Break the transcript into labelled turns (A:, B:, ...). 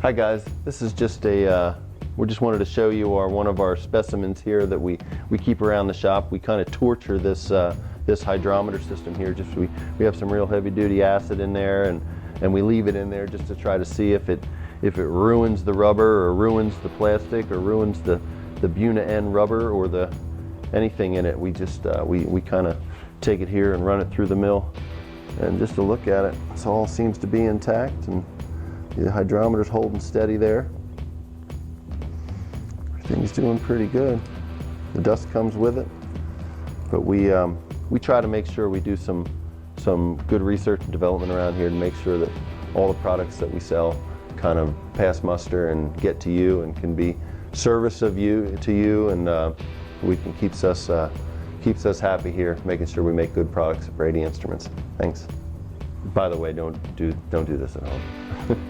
A: Hi guys, this is just we just wanted to show you one of our specimens here that we keep around the shop. We kind of torture this this hydrometer system here. We have some real heavy duty acid in there, and we leave it in there just to try to see if it ruins the rubber or ruins the plastic or ruins the Buna end rubber or anything in it. We just we kind of take it here and run it through the mill, and just to look at it, it all seems to be intact, and the hydrometer's holding steady there. Everything's doing pretty good. The dust comes with it, but we try to make sure we do some good research and development around here to make sure that all the products that we sell kind of pass muster and get to you and can be service to you, and keeps us happy here, making sure we make good products at Brady Instruments. Thanks. By the way, don't do this at home.